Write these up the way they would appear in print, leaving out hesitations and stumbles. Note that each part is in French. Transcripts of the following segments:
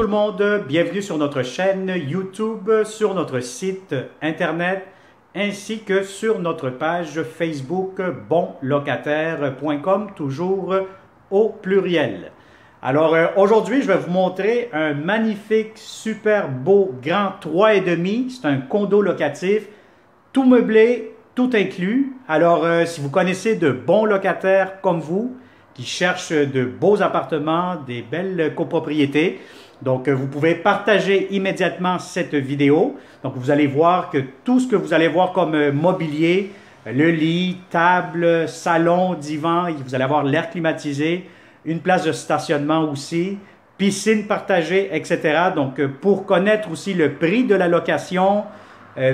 le monde, bienvenue sur notre chaîne YouTube, sur notre site internet ainsi que sur notre page Facebook bonlocataire.com, toujours au pluriel. Alors aujourd'hui, je vais vous montrer un magnifique, super beau, grand 3,5. C'est un condo locatif, tout meublé, tout inclus. Alors si vous connaissez de bons locataires comme vous, qui cherchent de beaux appartements, des belles copropriétés, donc vous pouvez partager immédiatement cette vidéo. Donc vous allez voir que tout ce que vous allez voir comme mobilier, le lit, table, salon, divan, vous allez avoir l'air climatisé, une place de stationnement aussi, piscine partagée, etc. Donc pour connaître aussi le prix de la location,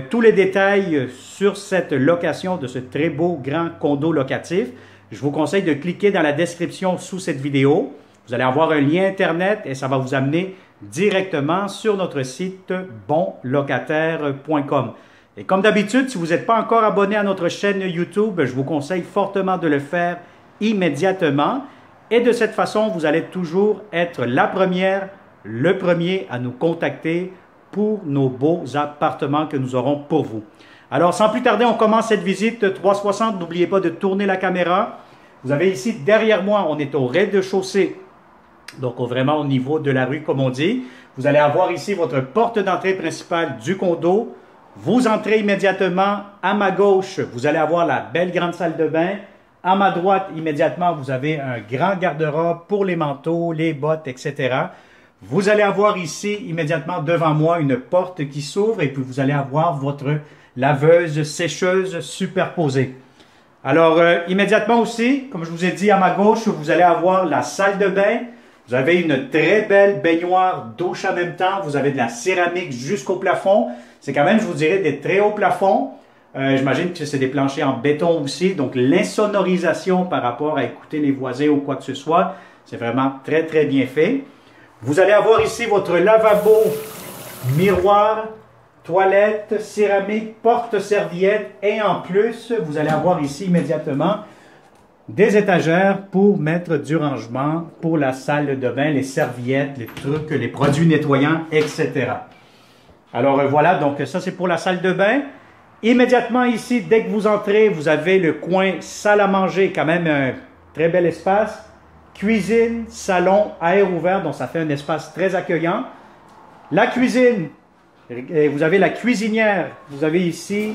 tous les détails sur cette location de ce très beau grand condo locatif, je vous conseille de cliquer dans la description sous cette vidéo. Vous allez avoir un lien Internet et ça va vous amener directement sur notre site bonlocataire.com. Et comme d'habitude, si vous n'êtes pas encore abonné à notre chaîne YouTube, je vous conseille fortement de le faire immédiatement. Et de cette façon, vous allez toujours être la première, le premier à nous contacter pour nos beaux appartements que nous aurons pour vous. Alors, sans plus tarder, on commence cette visite 360. N'oubliez pas de tourner la caméra. Vous avez ici, derrière moi, on est au rez-de-chaussée, donc vraiment au niveau de la rue, comme on dit. Vous allez avoir ici votre porte d'entrée principale du condo. Vous entrez immédiatement à ma gauche. Vous allez avoir la belle grande salle de bain. À ma droite, immédiatement, vous avez un grand garde-robe pour les manteaux, les bottes, etc. Vous allez avoir ici, immédiatement devant moi, une porte qui s'ouvre et puis vous allez avoir votre laveuse, sécheuse superposée. Alors, immédiatement aussi, comme je vous ai dit, à ma gauche, vous allez avoir la salle de bain. Vous avez une très belle baignoire, douche en même temps. Vous avez de la céramique jusqu'au plafond. C'est quand même, je vous dirais, des très hauts plafonds. J'imagine que c'est des planchers en béton aussi. Donc, l'insonorisation par rapport à écouter les voisins ou quoi que ce soit, c'est vraiment très, très bien fait. Vous allez avoir ici votre lavabo, miroir, toilette, céramique, porte-serviette et en plus, vous allez avoir ici immédiatement des étagères pour mettre du rangement pour la salle de bain, les serviettes, les trucs, les produits nettoyants, etc. Alors voilà, donc ça c'est pour la salle de bain. Immédiatement ici, dès que vous entrez, vous avez le coin salle à manger, quand même un très bel espace. Cuisine, salon, air ouvert, donc ça fait un espace très accueillant. La cuisine, vous avez la cuisinière, vous avez ici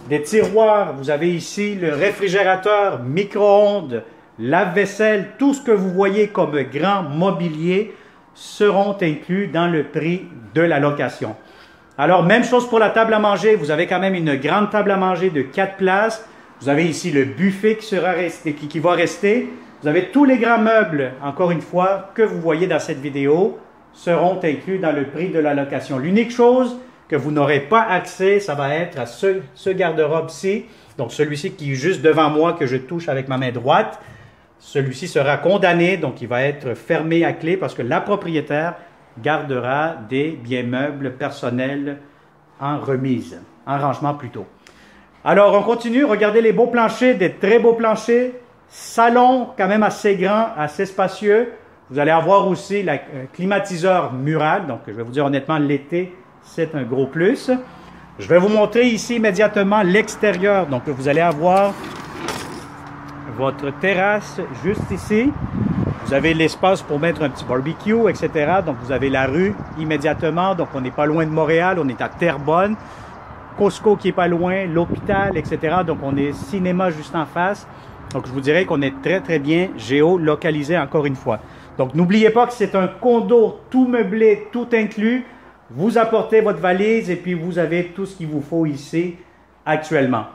des tiroirs, vous avez ici le réfrigérateur, micro-ondes, lave-vaisselle, tout ce que vous voyez comme grand mobilier seront inclus dans le prix de la location. Alors, même chose pour la table à manger, vous avez quand même une grande table à manger de 4 places. Vous avez ici le buffet qui va rester. Vous avez tous les grands meubles, encore une fois, que vous voyez dans cette vidéo, seront inclus dans le prix de la location. L'unique chose que vous n'aurez pas accès, ça va être à ce garde-robe-ci, donc celui-ci qui est juste devant moi, que je touche avec ma main droite. Celui-ci sera condamné, donc il va être fermé à clé parce que la propriétaire gardera des biens meubles personnels en remise, en rangement plutôt. Alors on continue, regardez les beaux planchers, des très beaux planchers, salon quand même assez grand, assez spacieux. Vous allez avoir aussi le climatiseur mural, donc je vais vous dire honnêtement, l'été, c'est un gros plus. Je vais vous montrer ici immédiatement l'extérieur. Donc vous allez avoir votre terrasse juste ici. Vous avez l'espace pour mettre un petit barbecue, etc. Donc vous avez la rue immédiatement. Donc on n'est pas loin de Montréal, on est à Terrebonne. Costco qui est pas loin, l'hôpital, etc. Donc on est cinéma juste en face. Donc je vous dirais qu'on est très très bien géolocalisé encore une fois. Donc n'oubliez pas que c'est un condo tout meublé, tout inclus. Vous apportez votre valise et puis vous avez tout ce qu'il vous faut ici actuellement.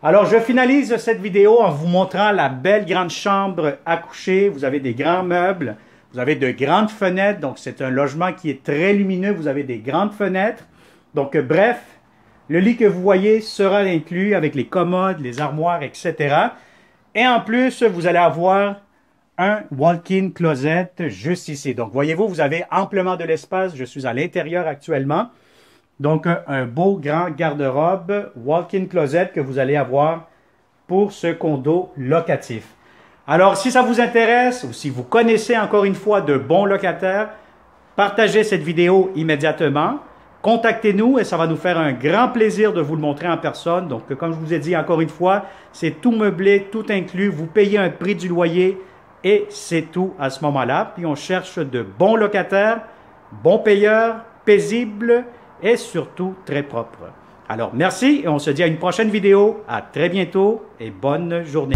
Alors je finalise cette vidéo en vous montrant la belle grande chambre à coucher. Vous avez des grands meubles, vous avez de grandes fenêtres. Donc c'est un logement qui est très lumineux, vous avez des grandes fenêtres. Donc bref, le lit que vous voyez sera inclus avec les commodes, les armoires, etc. Et en plus, vous allez avoir un walk-in closet juste ici. Donc, voyez-vous, vous avez amplement de l'espace. Je suis à l'intérieur actuellement. Donc, un beau grand garde-robe walk-in closet que vous allez avoir pour ce condo locatif. Alors, si ça vous intéresse ou si vous connaissez encore une fois de bons locataires, Partagez cette vidéo immédiatement. Contactez-nous et ça va nous faire un grand plaisir de vous le montrer en personne. Donc, comme je vous ai dit encore une fois, c'est tout meublé, tout inclus. Vous payez un prix du loyer et c'est tout à ce moment-là. Puis on cherche de bons locataires, bons payeurs, paisibles et surtout très propres. Alors, merci et on se dit à une prochaine vidéo. À très bientôt et bonne journée.